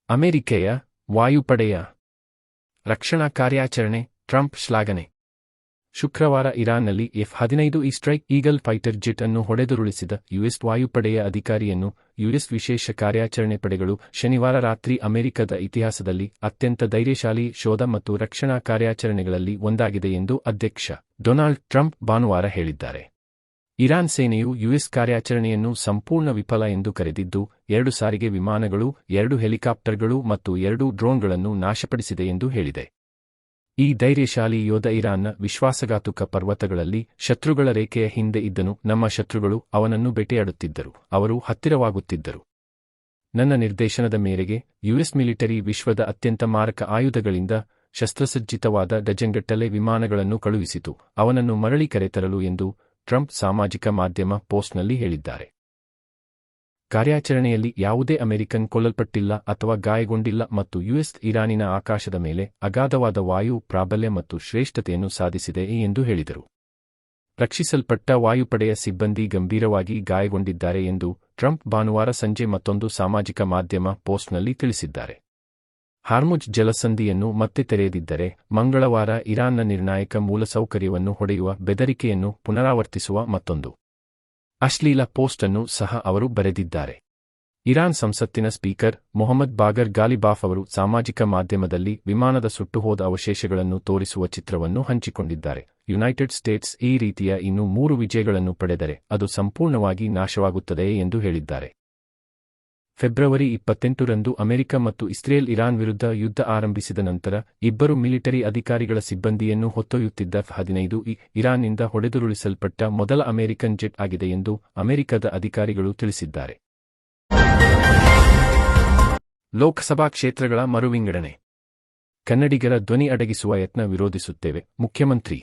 ಅಮೆರಿಕೆಯ ವಾಯುಪಡೆಯ ರಕ್ಷಣಾ ಕಾರ್ಯಾಚರಣೆ ಟ್ರಂಪ್ ಶ್ಲಾಘನೆ. ಶುಕ್ರವಾರ ಇರಾನ್ನಲ್ಲಿ F-15 strike eagle fighter jet ಅನ್ನು ಹೊಡೆದುರುಳಿಸಿದ ಯುಎಸ್ ವಾಯುಪಡೆಯ ಅಧಿಕಾರಿಯನ್ನು ಯುಎಸ್ ವಿಶೇಷ ಕಾರ್ಯಾಚರಣೆ ಪಡೆಗಳು ಶನಿವಾರ ರಾತ್ರಿ ಅಮೆರಿಕದ ಇತಿಹಾಸದಲ್ಲಿ ಅತ್ಯಂತ ಧೈರ್ಯಶಾಲಿ ಶೋಧ ಮತ್ತು ರಕ್ಷಣಾ ಕಾರ್ಯಾಚರಣೆಗಳಲ್ಲಿ ಒಂದಾಗಿದೆ ಎಂದು ಅಧ್ಯಕ್ಷ ಡೊನಾಲ್ಡ್ ಟ್ರಂಪ್ ಭಾನುವಾರ ಹೇಳಿದ್ದಾರೆ. ಇರಾನ್ ಸೇನೆಯು ಯುಎಸ್ ಕಾರ್ಯಾಚರಣೆಯನ್ನು ಸಂಪೂರ್ಣ ವಿಫಲ ಎಂದು ಕರೆದಿದ್ದು 2 ಸಾರಿಗೆ ವಿಮಾನಗಳು, 2 ಹೆಲಿಕಾಪ್ಟರ್ಗಳು ಮತ್ತು 2 ಡ್ರೋನ್ಗಳನ್ನು ನಾಶಪಡಿಸಿದೆ ಎಂದು ಹೇಳಿದೆ. ಈ ಧೈರ್ಯಶಾಲಿ ಯೋಧ ಇರಾನ್ನ ವಿಶ್ವಾಸಘಾತುಕ ಪರ್ವತಗಳಲ್ಲಿ ಶತ್ರುಗಳ ರೇಖೆಯ ಹಿಂದೆ ಇದ್ದನು. ನಮ್ಮ ಶತ್ರುಗಳು ಅವನನ್ನು ಬೇಟೆಯಾಡುತ್ತಿದ್ದರು, ಅವರು ಹತ್ತಿರವಾಗುತ್ತಿದ್ದರು. ನನ್ನ ನಿರ್ದೇಶನದ ಮೇರೆಗೆ ಯುಎಸ್ ಮಿಲಿಟರಿ ವಿಶ್ವದ ಅತ್ಯಂತ ಮಾರಕ ಆಯುಧಗಳಿಂದ ಶಸ್ತ್ರಸಜ್ಜಿತವಾದ ಡಜನ್ಗಟ್ಟಲೆ ವಿಮಾನಗಳನ್ನು ಕಳುಹಿಸಿತು, ಅವನನ್ನು ಮರಳಿ ಕರೆತರಲು ಎಂದು ಟ್ರಂಪ್ ಸಾಮಾಜಿಕ ಮಾಧ್ಯಮ ಪೋಸ್ಟ್ನಲ್ಲಿ ಹೇಳಿದ್ದಾರೆ. ಕಾರ್ಯಾಚರಣೆಯಲ್ಲಿ ಯಾವುದೇ ಅಮೆರಿಕನ್ ಕೊಲ್ಲಲ್ಪಟ್ಟಿಲ್ಲ ಅಥವಾ ಗಾಯಗೊಂಡಿಲ್ಲ ಮತ್ತು ಯುಎಸ್ ಇರಾನಿನ ಆಕಾಶದ ಮೇಲೆ ಅಗಾಧವಾದ ವಾಯು ಪ್ರಾಬಲ್ಯ ಮತ್ತು ಶ್ರೇಷ್ಠತೆಯನ್ನು ಸಾಧಿಸಿದೆ ಎಂದು ಹೇಳಿದರು. ರಕ್ಷಿಸಲ್ಪಟ್ಟ ವಾಯುಪಡೆಯ ಸಿಬ್ಬಂದಿ ಗಂಭೀರವಾಗಿ ಗಾಯಗೊಂಡಿದ್ದಾರೆ ಎಂದು ಟ್ರಂಪ್ ಭಾನುವಾರ ಸಂಜೆ ಮತ್ತೊಂದು ಸಾಮಾಜಿಕ ಮಾಧ್ಯಮ ಪೋಸ್ಟ್ನಲ್ಲಿ ತಿಳಿಸಿದ್ದಾರೆ. ಹಾರ್ಮುಜ್ ಜಲಸಂಧಿಯನ್ನು ಮತ್ತೆ ತೆರೆಯದಿದ್ದರೆ ಮಂಗಳವಾರ ಇರಾನ್ನ ನಿರ್ಣಾಯಕ ಮೂಲಸೌಕರ್ಯವನ್ನು ಹೊಡೆಯುವ ಬೆದರಿಕೆಯನ್ನು ಪುನರಾವರ್ತಿಸುವ ಮತ್ತೊಂದು ಅಶ್ಲೀಲ ಪೋಸ್ಟ್ ಅನ್ನು ಸಹ ಅವರು ಬರೆದಿದ್ದಾರೆ. ಇರಾನ್ ಸಂಸತ್ತಿನ ಸ್ಪೀಕರ್ ಮೊಹಮ್ಮದ್ ಬಾಗರ್ ಗಾಲಿಬಾಫ್ ಅವರು ಸಾಮಾಜಿಕ ಮಾಧ್ಯಮದಲ್ಲಿ ವಿಮಾನದ ಸುಟ್ಟುಹೋದ ಅವಶೇಷಗಳನ್ನು ತೋರಿಸುವ ಚಿತ್ರವನ್ನು ಹಂಚಿಕೊಂಡಿದ್ದಾರೆ. ಯುನೈಟೆಡ್ ಸ್ಟೇಟ್ಸ್ ಈ ರೀತಿಯ ಇನ್ನೂ 3 ವಿಜಯಗಳನ್ನು ಪಡೆದರೆ ಅದು ಸಂಪೂರ್ಣವಾಗಿ ನಾಶವಾಗುತ್ತದೆ ಎಂದು ಹೇಳಿದ್ದಾರೆ. ಫೆಬ್ರವರಿ 28ರಂದು ಅಮೆರಿಕ ಮತ್ತು ಇಸ್ರೇಲ್ ಇರಾನ್ ವಿರುದ್ಧ ಯುದ್ಧ ಆರಂಭಿಸಿದ ನಂತರ 2 ಮಿಲಿಟರಿ ಅಧಿಕಾರಿಗಳ ಸಿಬ್ಬಂದಿಯನ್ನು ಹೊತ್ತೊಯ್ಯುತ್ತಿದ್ದ F-15 ಇರಾನ್ನಿಂದ ಹೊಡೆದುರುಳಿಸಲ್ಪಟ್ಟ ಮೊದಲ ಅಮೆರಿಕನ್ ಜೆಟ್ ಆಗಿದೆ ಎಂದು ಅಮೆರಿಕದ ಅಧಿಕಾರಿಗಳು ತಿಳಿಸಿದ್ದಾರೆ. ಲೋಕಸಭಾ ಕ್ಷೇತ್ರಗಳ ಮರುವಿಂಗಡಣೆ. ಕನ್ನಡಿಗರ ಧ್ವನಿ ಅಡಗಿಸುವ ಯತ್ನ ವಿರೋಧಿಸುತ್ತೇವೆ, ಮುಖ್ಯಮಂತ್ರಿ.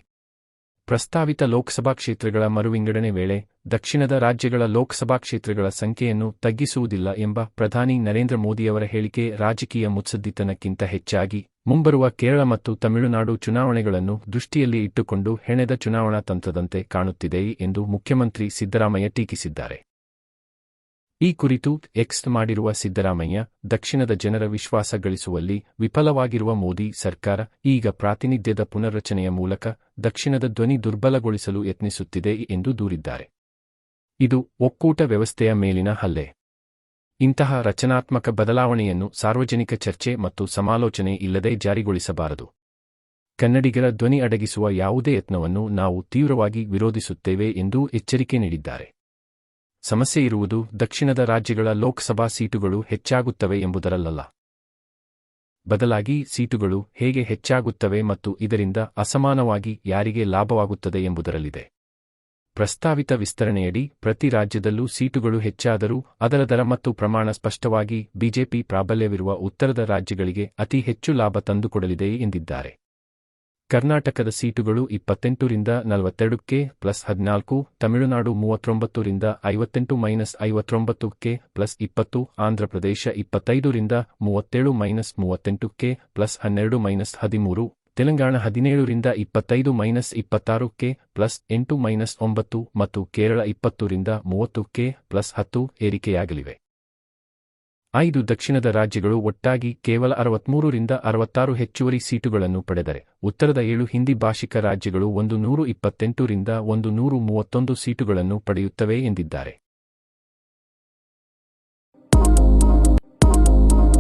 ಪ್ರಸ್ತಾವಿತ ಲೋಕಸಭಾ ಕ್ಷೇತ್ರಗಳ ಮರುವಿಂಗಡಣೆ ವೇಳೆ ದಕ್ಷಿಣದ ರಾಜ್ಯಗಳ ಲೋಕಸಭಾ ಕ್ಷೇತ್ರಗಳ ಸಂಖ್ಯೆಯನ್ನು ತಗ್ಗಿಸುವುದಿಲ್ಲ ಎಂಬ ಪ್ರಧಾನಿ ನರೇಂದ್ರ ಮೋದಿಯವರ ಹೇಳಿಕೆ ರಾಜಕೀಯ ಮುತ್ಸದ್ದಿತನಕ್ಕಿಂತ ಹೆಚ್ಚಾಗಿ ಮುಂಬರುವ ಕೇರಳ ಮತ್ತು ತಮಿಳುನಾಡು ಚುನಾವಣೆಗಳನ್ನು ದೃಷ್ಟಿಯಲ್ಲಿ ಇಟ್ಟುಕೊಂಡು ಹೆಣೆದ ಚುನಾವಣಾ ತಂತ್ರದಂತೆ ಕಾಣುತ್ತಿದೆ ಎಂದು ಮುಖ್ಯಮಂತ್ರಿ ಸಿದ್ದರಾಮಯ್ಯ ಟೀಕಿಸಿದ್ದಾರೆ. ಈ ಕುರಿತು ಎಕ್ಸ್ ಮಾಡಿರುವ ಸಿದ್ದರಾಮಯ್ಯ, ದಕ್ಷಿಣದ ಜನರ ವಿಶ್ವಾಸ ಗಳಿಸುವಲ್ಲಿ ವಿಫಲವಾಗಿರುವ ಮೋದಿ ಸರ್ಕಾರ ಈಗ ಪ್ರಾತಿನಿಧ್ಯದ ಪುನರ್ರಚನೆಯ ಮೂಲಕ ದಕ್ಷಿಣದ ಧ್ವನಿ ದುರ್ಬಲಗೊಳಿಸಲು ಯತ್ನಿಸುತ್ತಿದೆ ಎಂದು ದೂರಿದ್ದಾರೆ. ಇದು ಒಕ್ಕೂಟ ವ್ಯವಸ್ಥೆಯ ಮೇಲಿನ ಹಲ್ಲೆ. ಇಂತಹ ರಚನಾತ್ಮಕ ಬದಲಾವಣೆಯನ್ನು ಸಾರ್ವಜನಿಕ ಚರ್ಚೆ ಮತ್ತು ಸಮಾಲೋಚನೆ ಇಲ್ಲದೆ ಜಾರಿಗೊಳಿಸಬಾರದು. ಕನ್ನಡಿಗರ ಧ್ವನಿ ಅಡಗಿಸುವ ಯಾವುದೇ ಯತ್ನವನ್ನು ನಾವು ತೀವ್ರವಾಗಿ ವಿರೋಧಿಸುತ್ತೇವೆ ಎಂದು ಎಚ್ಚರಿಕೆ ನೀಡಿದ್ದಾರೆ. ಸಮಸ್ಯೆ ಇರುವುದು ದಕ್ಷಿಣದ ರಾಜ್ಯಗಳ ಲೋಕಸಭಾ ಸೀಟುಗಳು ಹೆಚ್ಚಾಗುತ್ತವೆ ಎಂಬುದರಲ್ಲ, ಬದಲಾಗಿ ಸೀಟುಗಳು ಹೇಗೆ ಹೆಚ್ಚಾಗುತ್ತವೆ ಮತ್ತು ಇದರಿಂದ ಅಸಮಾನವಾಗಿ ಯಾರಿಗೆ ಲಾಭವಾಗುತ್ತದೆ ಎಂಬುದರಲ್ಲಿದೆ. ಪ್ರಸ್ತಾವಿತ ವಿಸ್ತರಣೆಯಡಿ ಪ್ರತಿ ರಾಜ್ಯದಲ್ಲೂ ಸೀಟುಗಳು ಹೆಚ್ಚಾದರೂ ಅದರ ದರ ಮತ್ತು ಪ್ರಮಾಣ ಸ್ಪಷ್ಟವಾಗಿ ಬಿಜೆಪಿ ಪ್ರಾಬಲ್ಯವಿರುವ ಉತ್ತರದ ರಾಜ್ಯಗಳಿಗೆ ಅತಿ ಹೆಚ್ಚು ಲಾಭ ತಂದುಕೊಡಲಿದೆ ಎಂದಿದ್ದಾರೆ. ಕರ್ನಾಟಕದ ಸೀಟುಗಳು 28ರಿಂದ 42ಕ್ಕೆ +14, ತಮಿಳುನಾಡು 39ರಿಂದ 58-59ಕ್ಕೆ +20, ಆಂಧ್ರಪ್ರದೇಶ 25ರಿಂದ 37-38ಕ್ಕೆ +12-13, ತೆಲಂಗಾಣ 17ರಿಂದ 25-26ಕ್ಕೆ +8-9 ಮತ್ತು ಕೇರಳ 20ರಿಂದ 30ಕ್ಕೆ +10 ಏರಿಕೆಯಾಗಲಿವೆ. 5 ದಕ್ಷಿಣದ ರಾಜ್ಯಗಳು ಒಟ್ಟಾಗಿ ಕೇವಲ 63ರಿಂದ 66 ಹೆಚ್ಚುವರಿ ಸೀಟುಗಳನ್ನು ಪಡೆದರೆ, ಉತ್ತರದ 7 ಹಿಂದಿ ಭಾಷಿಕ ರಾಜ್ಯಗಳು 128ರಿಂದ 131 ಸೀಟುಗಳನ್ನು ಪಡೆಯುತ್ತವೆ ಎಂದಿದ್ದಾರೆ.